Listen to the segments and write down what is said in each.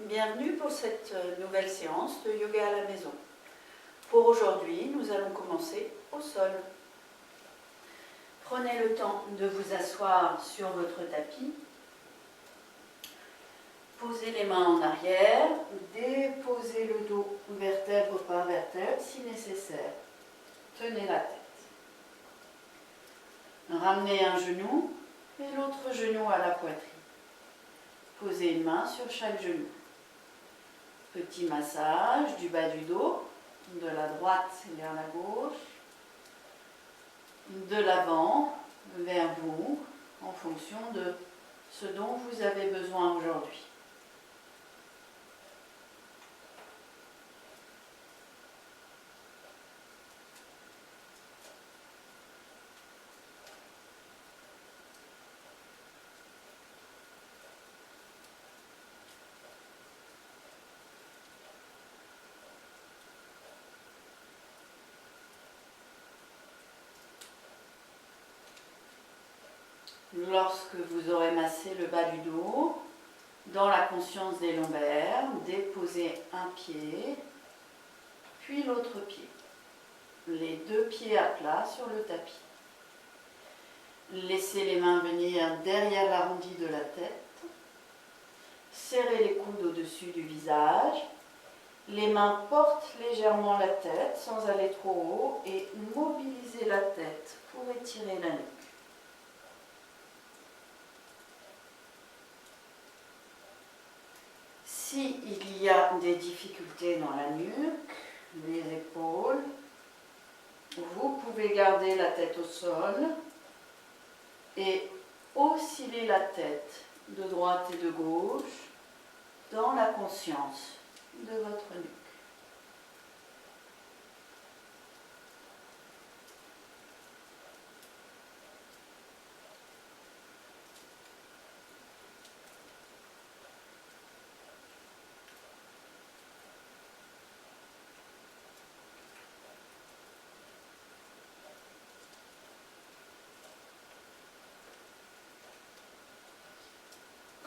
Bienvenue pour cette nouvelle séance de yoga à la maison. Pour aujourd'hui, nous allons commencer au sol. Prenez le temps de vous asseoir sur votre tapis. Posez les mains en arrière, déposez le dos vertèbre par vertèbre si nécessaire. Tenez la tête. Ramenez un genou et l'autre genou à la poitrine. Posez une main sur chaque genou. Petit massage du bas du dos, de la droite vers la gauche, de l'avant vers vous, en fonction de ce dont vous avez besoin aujourd'hui. Lorsque vous aurez massé le bas du dos, dans la conscience des lombaires, déposez un pied, puis l'autre pied. Les deux pieds à plat sur le tapis. Laissez les mains venir derrière l'arrondi de la tête. Serrez les coudes au-dessus du visage. Les mains portent légèrement la tête sans aller trop haut et mobilisez la tête pour étirer la nuque. S'il y a des difficultés dans la nuque, les épaules, vous pouvez garder la tête au sol et osciller la tête de droite et de gauche dans la conscience de votre nuque.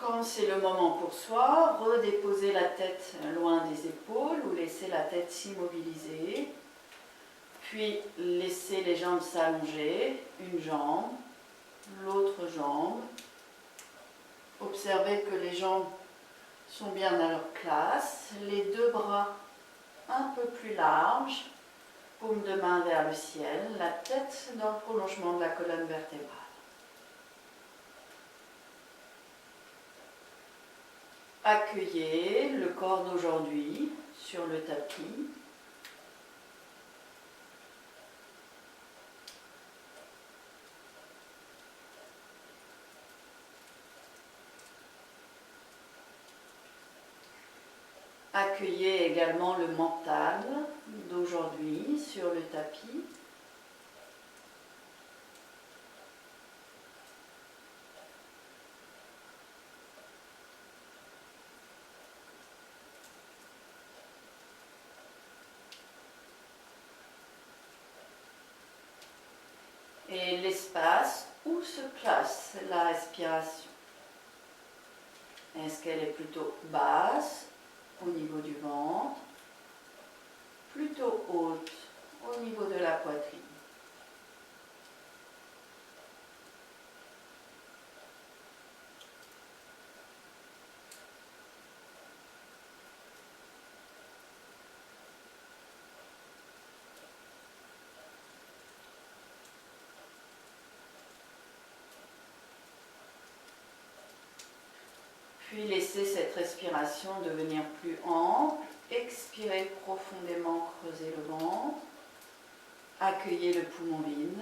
Quand c'est le moment pour soi, redéposez la tête loin des épaules ou laissez la tête s'immobiliser. Puis laissez les jambes s'allonger, une jambe, l'autre jambe. Observez que les jambes sont bien à leur place. Les deux bras un peu plus larges, paume de main vers le ciel, la tête dans le prolongement de la colonne vertébrale. Accueillez le corps d'aujourd'hui sur le tapis. Accueillez également le mental d'aujourd'hui sur le tapis. Et l'espace où se place la respiration. Est-ce qu'elle est plutôt basse au niveau du ventre, plutôt haute au niveau de la poitrine? Puis laissez cette respiration devenir plus ample. Expirez profondément, creusez le ventre. Accueillez le poumon vide.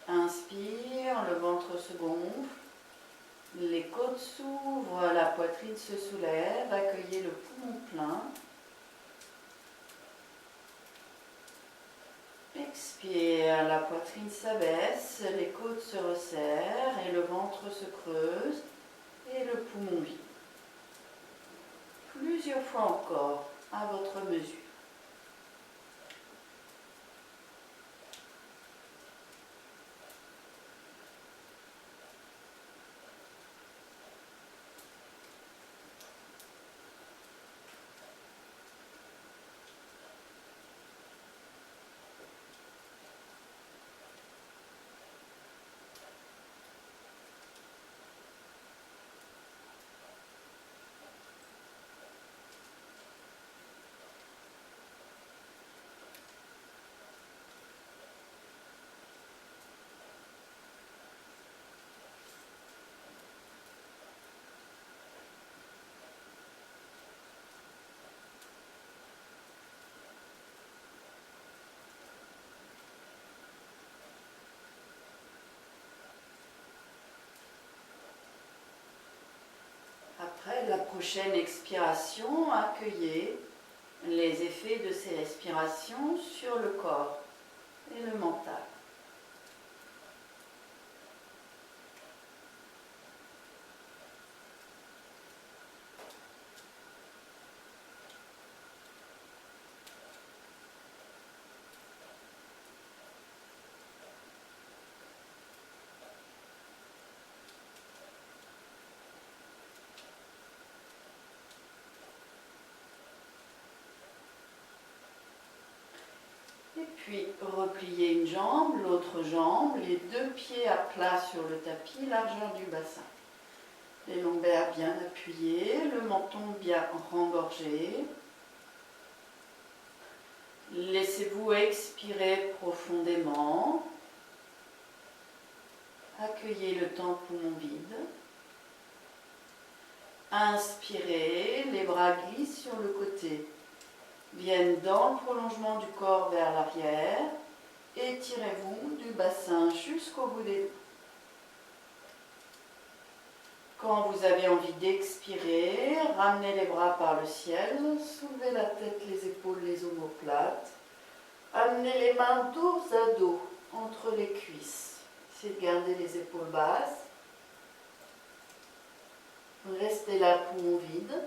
Inspire, le ventre se gonfle. Les côtes s'ouvrent, la poitrine se soulève. Accueillez le poumon plein. Expire, la poitrine s'abaisse, les côtes se resserrent et le ventre se creuse. Et le poumon vide. Plusieurs fois encore, à votre mesure. la prochaine expiration, accueillez les effets de ces respirations sur le corps et le mental. Et puis, repliez une jambe, l'autre jambe, les deux pieds à plat sur le tapis, largeur du bassin. Les lombaires bien appuyés, le menton bien rengorgé. Laissez-vous expirer profondément. Accueillez le temps poumon vide. Inspirez, les bras glissent sur le côté. Viennent dans le prolongement du corps vers l'arrière. Étirez-vous du bassin jusqu'au bout des doigts. Quand vous avez envie d'expirer, ramenez les bras par le ciel, soulevez la tête, les épaules, les omoplates. Amenez les mains dos à dos entre les cuisses. Essayez de garder les épaules basses. Restez là, poumon vide.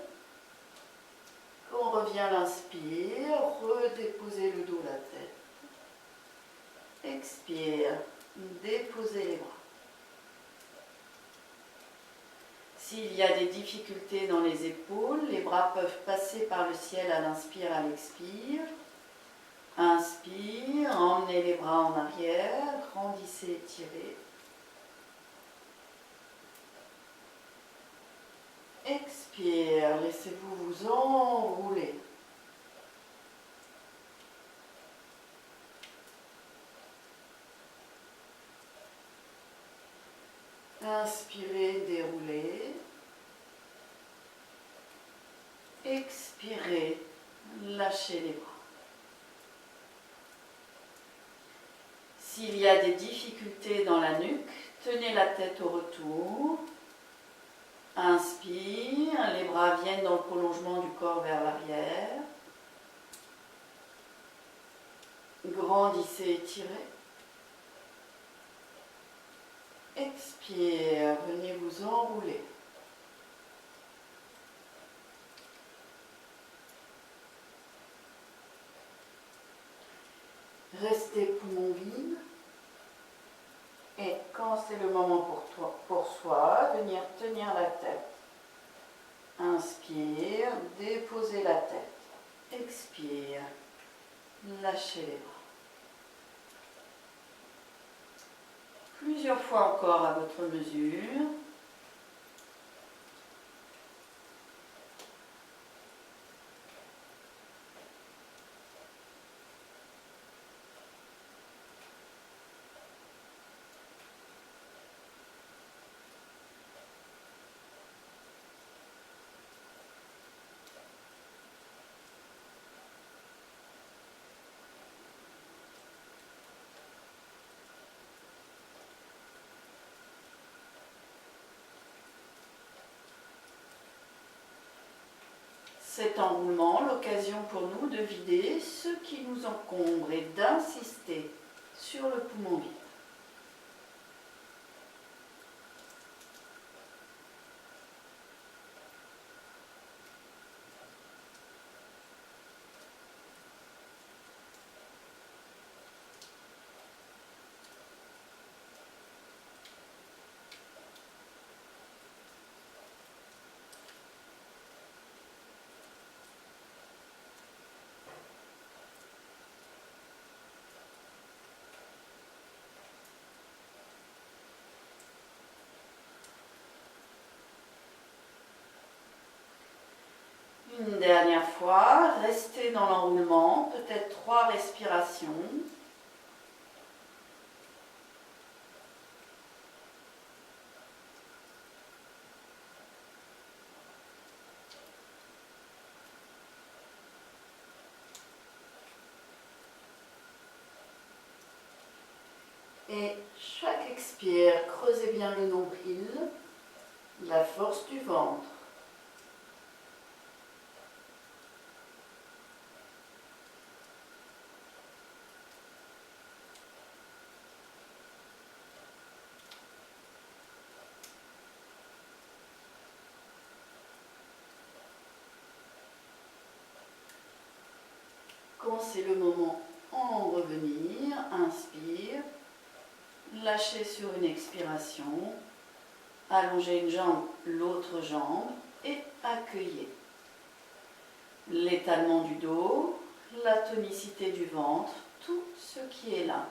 Quand on revient à l'inspire, redéposez le dos, la tête. Expire, déposez les bras. S'il y a des difficultés dans les épaules, les bras peuvent passer par le ciel à l'inspire, à l'expire. Inspire, emmenez les bras en arrière, grandissez, étirez. Expire, laissez-vous vous enrouler. Inspirez, déroulez. Expirez, lâchez les bras. S'il y a des difficultés dans la nuque, tenez la tête au retour. Inspire, les bras viennent dans le prolongement du corps vers l'arrière. Grandissez, étirez. Expire, venez vous enrouler. Restez poumon vide. Et quand c'est le moment pour soi, venir tenir la tête. Inspire, déposez la tête. Expire, lâchez les bras. Plusieurs fois encore à votre mesure. Cet enroulement, l'occasion pour nous de vider ce qui nous encombre et d'insister sur le poumon vide. Une dernière fois, restez dans l'enroulement, peut-être 3 respirations. Et chaque expire, creusez bien le nombril, la force du ventre. c'est le moment en revenir. Inspire. Lâchez sur une expiration. Allongez une jambe, l'autre jambe et accueillez. L'étalement du dos, la tonicité du ventre, tout ce qui est là.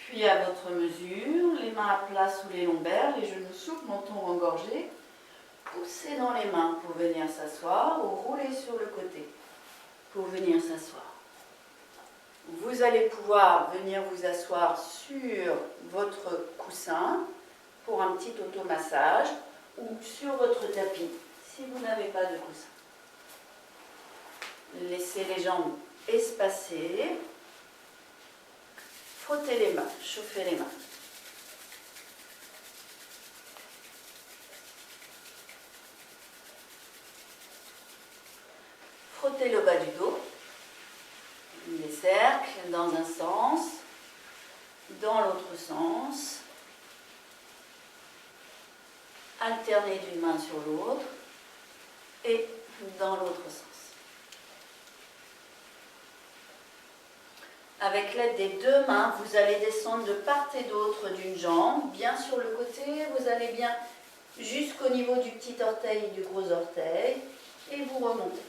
Puis à votre mesure, les mains à plat sous les lombaires, les genoux souples, menton engorgé. Poussez dans les mains pour venir s'asseoir ou roulez sur le côté pour venir s'asseoir. Vous allez pouvoir venir vous asseoir sur votre coussin pour un petit automassage ou sur votre tapis si vous n'avez pas de coussin. Laissez les jambes espacées. Frottez les mains, chauffez les mains. Frottez le bas du dos. Les cercles dans un sens, dans l'autre sens. Alternez d'une main sur l'autre et dans l'autre sens. Avec l'aide des deux mains, vous allez descendre de part et d'autre d'une jambe, bien sur le côté, vous allez bien jusqu'au niveau du petit orteil et du gros orteil, et vous remontez.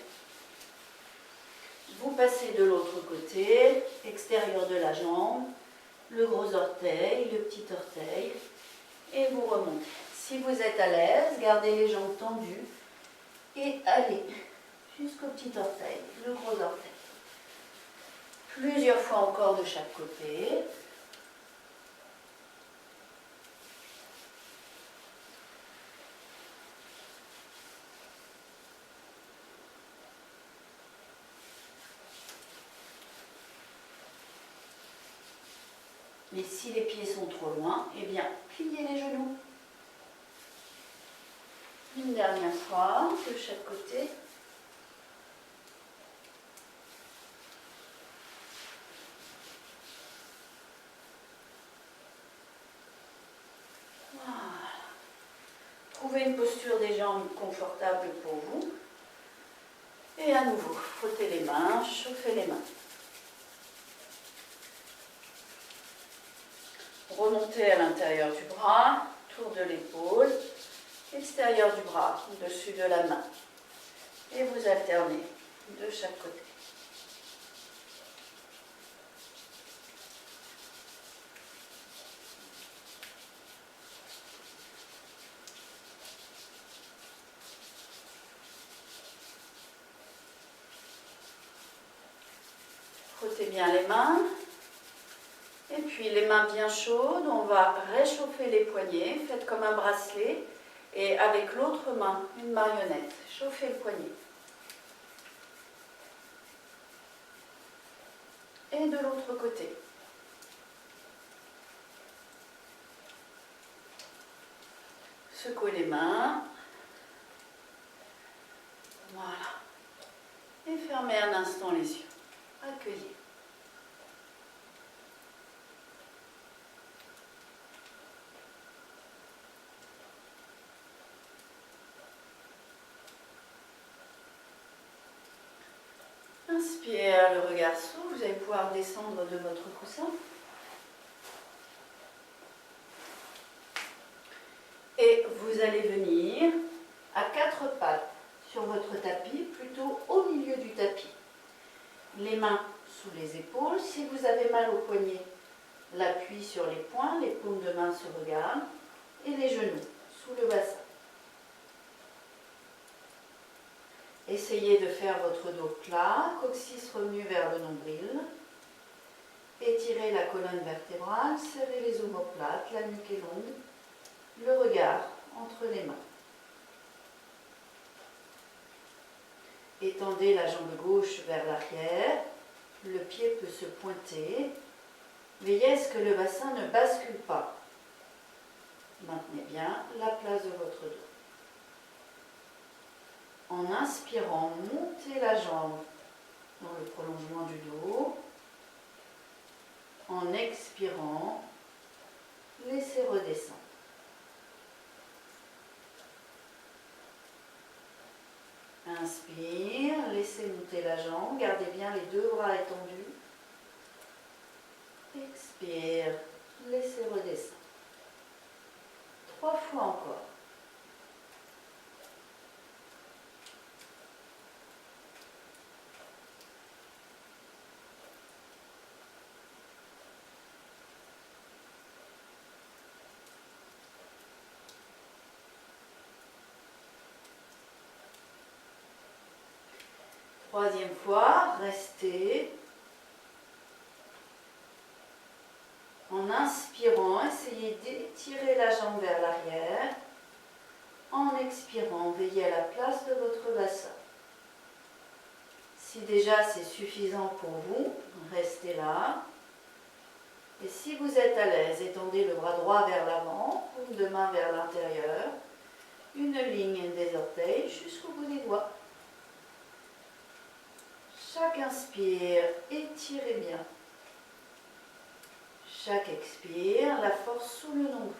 Vous passez de l'autre côté, extérieur de la jambe, le gros orteil, le petit orteil, et vous remontez. Si vous êtes à l'aise, gardez les jambes tendues et allez jusqu'au petit orteil, le gros orteil. Plusieurs fois encore de chaque côté. Et si les pieds sont trop loin, eh bien, pliez les genoux. Une dernière fois, de chaque côté. Trouvez une posture des jambes confortable pour vous. Et à nouveau, frottez les mains, chauffez les mains. Remontez à l'intérieur du bras, tour de l'épaule, extérieur du bras, dessus de la main. Et vous alternez de chaque côté. Frottez bien les mains. Et puis les mains bien chaudes, on va réchauffer les poignets. Faites comme un bracelet. Et avec l'autre main, une marionnette. Chauffez le poignet. Et de l'autre côté. Secouez les mains. Voilà. Et fermez un instant les yeux. Accueillez. Inspire, le regard s'ouvre, vous allez pouvoir descendre de votre coussin. Et vous allez venir à quatre pattes sur votre tapis, plutôt au milieu du tapis. Les mains sous les épaules. Si vous avez mal au poignet, l'appui sur les poings, les paumes de main se regardent. Et les genoux sous le bassin. Essayez de faire votre dos plat, coccyx revenu vers le nombril. Étirez la colonne vertébrale, serrez les omoplates, la nuque est longue. Le regard entre les mains. Étendez la jambe gauche vers l'arrière, le pied peut se pointer. Veillez à ce que le bassin ne bascule pas. Maintenez bien la place de votre dos. En inspirant, montez la jambe dans le prolongement du dos. En expirant, laissez redescendre. Inspire, laissez monter la jambe, gardez bien les deux bras étendus. Expire, laissez redescendre. 3 fois encore. Troisième fois, restez. En inspirant, essayez d'étirer la jambe vers l'arrière. En expirant, veillez à la place de votre bassin. Si déjà c'est suffisant pour vous, restez là. Et si vous êtes à l'aise, étendez le bras droit vers l'avant, paume de main vers l'intérieur, une ligne des orteils jusqu'au bout des doigts. Chaque inspire, étirez bien. Chaque expire, la force sous le nombril.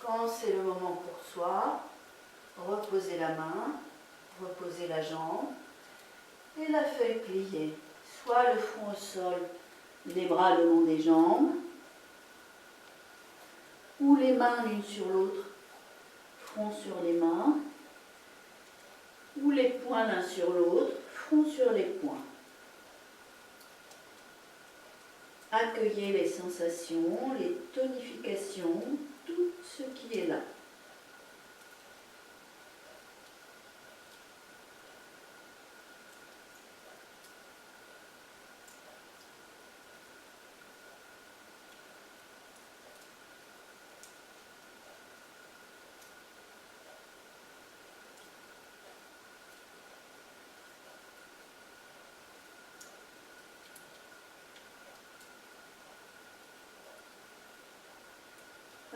Quand c'est le moment pour soi, reposez la main, reposez la jambe et la feuille pliée. Soit le front au sol, les bras le long des jambes, ou les mains l'une sur l'autre, front sur les mains, ou les poings l'un sur l'autre, front sur les poings. Accueillez les sensations, les tonifications, tout ce qui est là.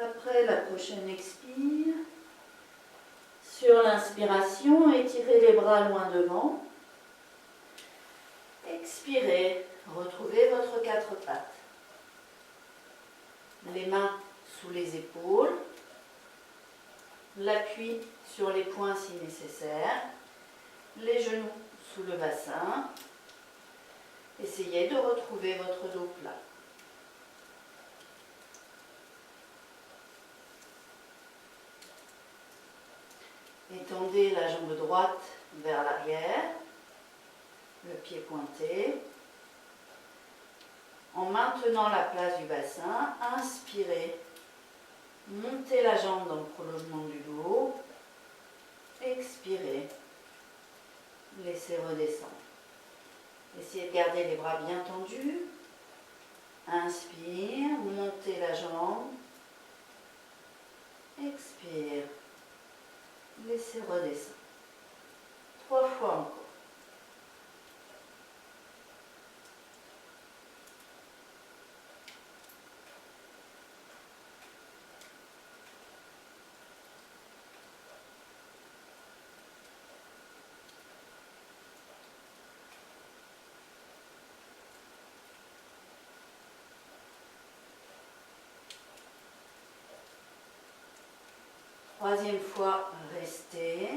Après la prochaine expire, sur l'inspiration, étirez les bras loin devant. Expirez, retrouvez votre 4 pattes. Les mains sous les épaules, l'appui sur les poings si nécessaire, les genoux sous le bassin. Essayez de retrouver votre dos plat. Étendez la jambe droite vers l'arrière, le pied pointé. En maintenant la place du bassin, inspirez. Montez la jambe dans le prolongement du dos. Expirez. Laissez redescendre. Essayez de garder les bras bien tendus. Inspire, montez la jambe. Expire. Laissez redescendre. 3 fois encore. Troisième fois, restez.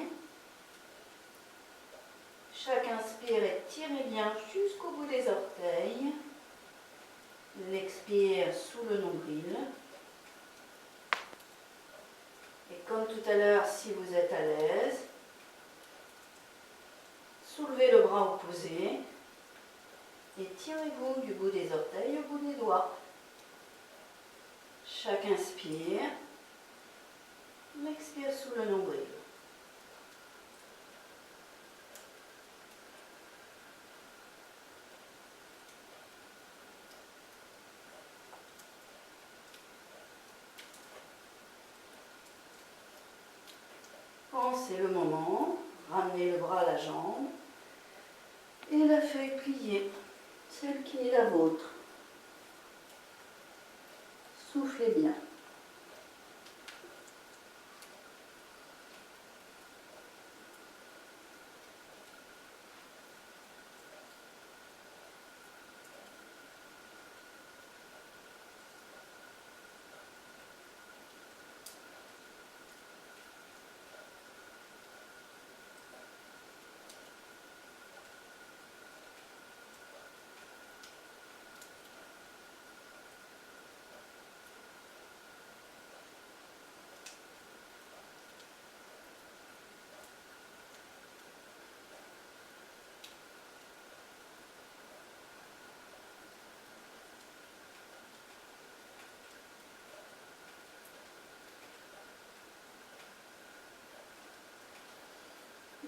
Chaque inspire, étirez bien jusqu'au bout des orteils. L'expire sous le nombril. Et comme tout à l'heure, si vous êtes à l'aise, soulevez le bras opposé et tirez-vous du bout des orteils au bout des doigts. Chaque inspire, On expire sous le nombril. C'est le moment, ramenez le bras à la jambe et la feuille pliée, celle qui est la vôtre. Soufflez bien.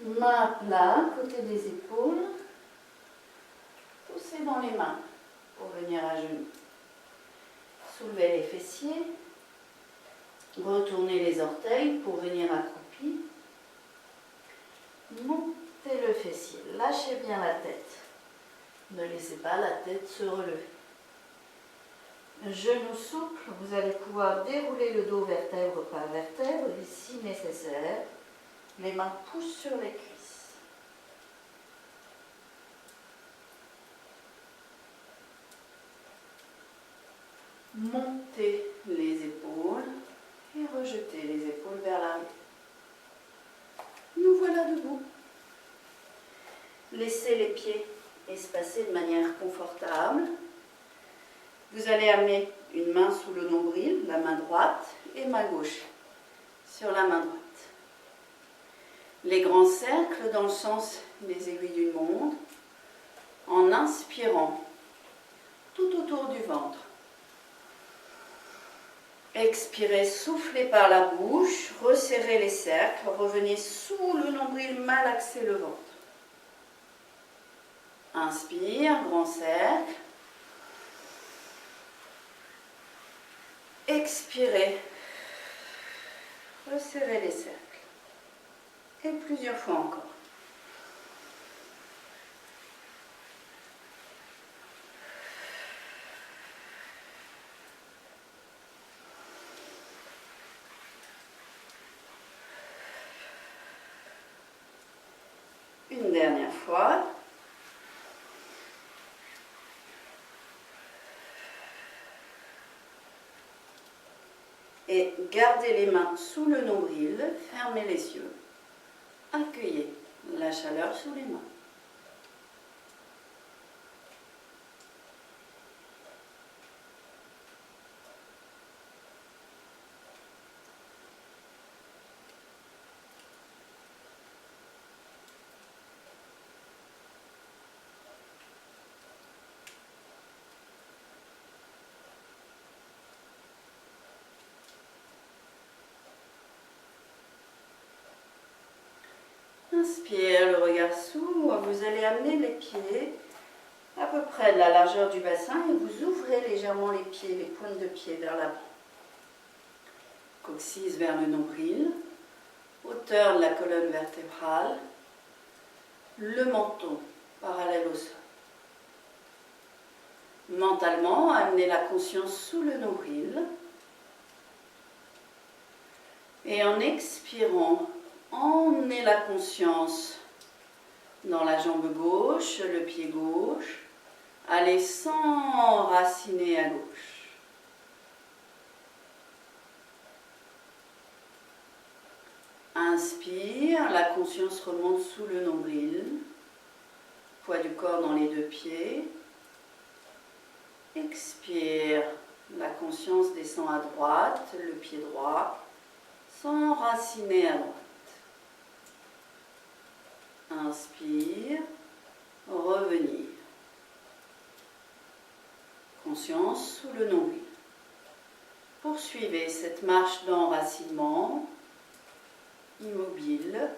Main à plat, côté des épaules. Poussez dans les mains pour venir à genoux. Soulevez les fessiers. Retournez les orteils pour venir accroupi. Montez le fessier. Lâchez bien la tête. Ne laissez pas la tête se relever. Genoux souples, vous allez pouvoir dérouler le dos vertèbre par vertèbre et si nécessaire, les mains poussent sur les cuisses. Montez les épaules et rejetez les épaules vers l'arrière. Nous voilà debout. Laissez les pieds espacés de manière confortable. Vous allez amener une main sous le nombril, la main droite, et main gauche sur la main droite. Les grands cercles dans le sens des aiguilles d'une montre, en inspirant tout autour du ventre. Expirez, soufflez par la bouche, resserrez les cercles, revenez sous le nombril, malaxez le ventre. Inspire, grand cercle. Expirez, resserrez les cercles. Et plusieurs fois encore. Une dernière fois. Et gardez les mains sous le nombril, fermez les yeux. Accueillez la chaleur sous les mains. Inspire, le regard s'ouvre, vous allez amener les pieds à peu près de la largeur du bassin et vous ouvrez légèrement les pieds, les pointes de pied vers l'avant. Coccyx vers le nombril, hauteur de la colonne vertébrale, le menton parallèle au sol. Mentalement, amenez la conscience sous le nombril et en expirant, emmenez la conscience dans la jambe gauche, le pied gauche. Allez s'enraciner à gauche. Inspire, la conscience remonte sous le nombril. Poids du corps dans les deux pieds. Expire, la conscience descend à droite, le pied droit. S'enraciner à droite. Inspire, revenir. Conscience sous le nombril. Poursuivez cette marche d'enracinement immobile,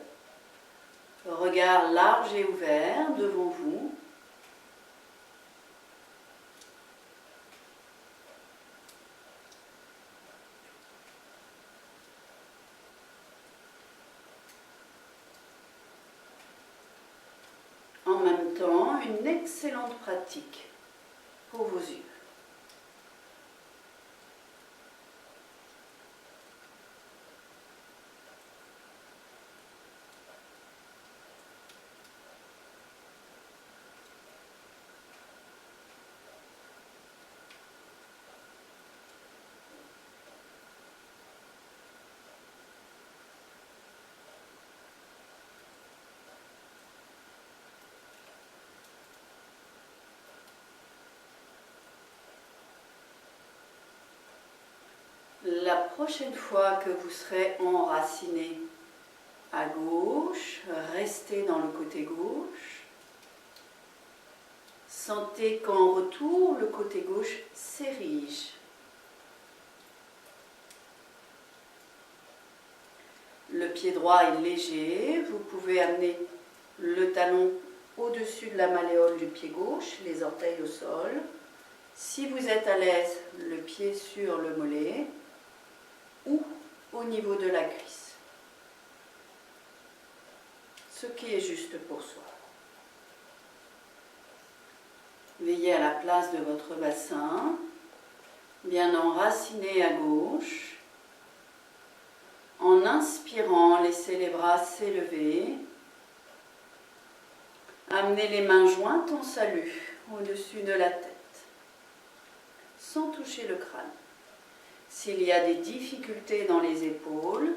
regard large et ouvert devant vous. En même temps, une excellente pratique pour vos yeux. La prochaine fois que vous serez enraciné à gauche, restez dans le côté gauche. Sentez qu'en retour, le côté gauche s'érige. Le pied droit est léger, vous pouvez amener le talon au-dessus de la malléole du pied gauche, les orteils au sol. Si vous êtes à l'aise, le pied sur le mollet ou au niveau de la cuisse. Ce qui est juste pour soi. Veillez à la place de votre bassin, bien enraciné à gauche. En inspirant, laissez les bras s'élever. Amenez les mains jointes en salut au-dessus de la tête, sans toucher le crâne. S'il y a des difficultés dans les épaules,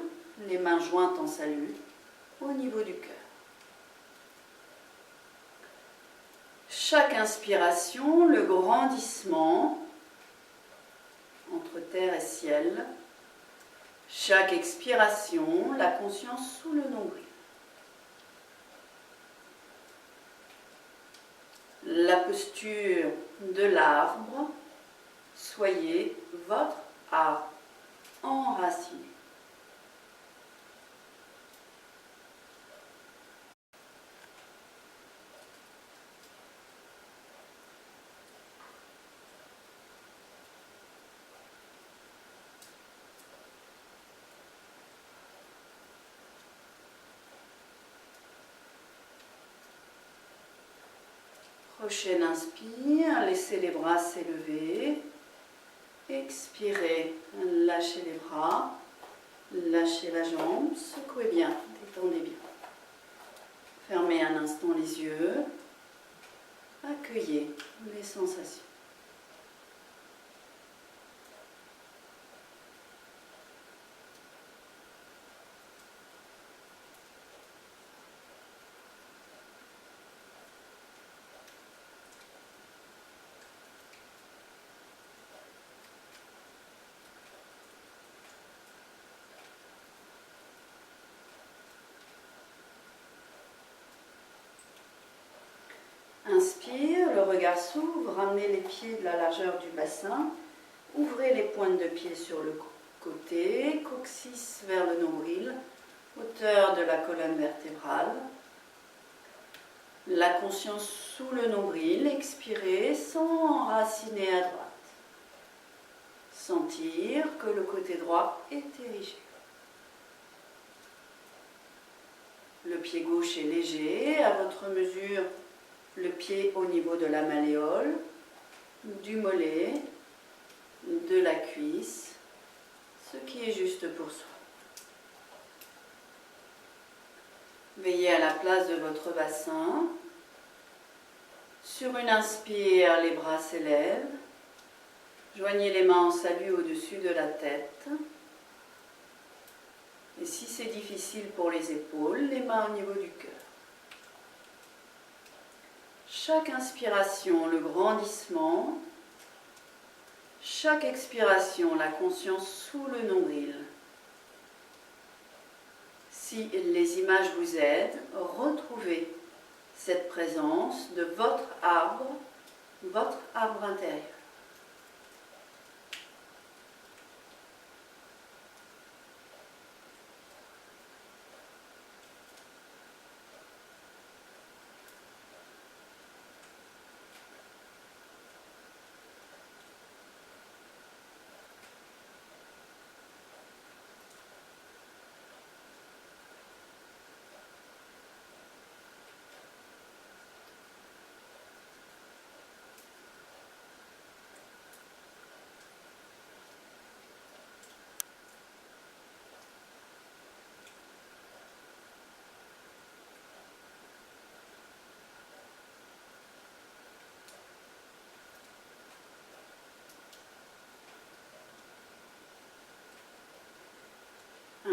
les mains jointes en salut au niveau du cœur. Chaque inspiration, le grandissement entre terre et ciel. Chaque expiration, la conscience sous le nombril. La posture de l'arbre, soyez votre arbre enraciné. Prochaine inspire, laissez les bras s'élever. Expirez, lâchez les bras, lâchez la jambe, secouez bien, détendez bien. Fermez un instant les yeux, accueillez les sensations. Inspire, le regard s'ouvre, ramenez les pieds de la largeur du bassin, ouvrez les pointes de pied sur le côté, coccyx vers le nombril, hauteur de la colonne vertébrale. La conscience sous le nombril, expirez sans enraciner à droite. Sentir que le côté droit est érigé. Le pied gauche est léger, à votre mesure, le pied au niveau de la malléole, du mollet, de la cuisse, ce qui est juste pour soi. Veillez à la place de votre bassin. Sur une inspire, les bras s'élèvent. Joignez les mains en salut au-dessus de la tête. Et si c'est difficile pour les épaules, les mains au niveau du cœur. Chaque inspiration, le grandissement. Chaque expiration, la conscience sous le nombril. Si les images vous aident, retrouvez cette présence de votre arbre intérieur.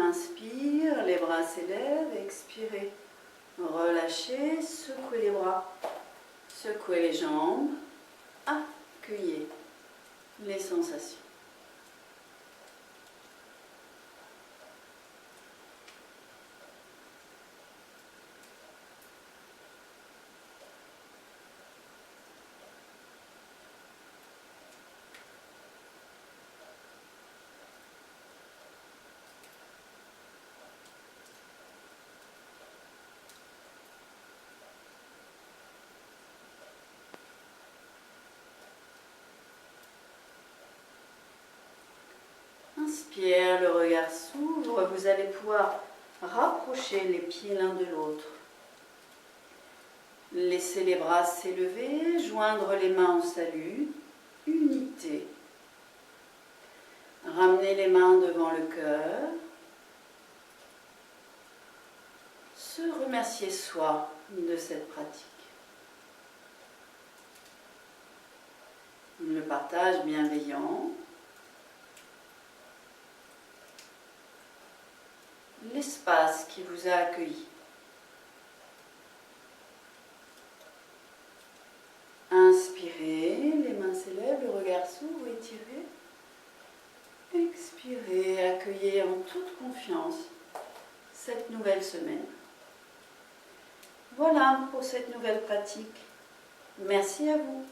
Inspire, les bras s'élèvent, expirez. Relâchez, secouez les bras, secouez les jambes, accueillez les sensations. Inspire, le regard s'ouvre, vous allez pouvoir rapprocher les pieds l'un de l'autre. Laissez les bras s'élever, joindre les mains au salut, unité. Ramenez les mains devant le cœur. Se remercier soi de cette pratique. Le partage bienveillant. L'espace qui vous a accueilli. Inspirez, les mains s'élèvent, le regard s'ouvre, étirez. Expirez, accueillez en toute confiance cette nouvelle semaine. Voilà pour cette nouvelle pratique. Merci à vous.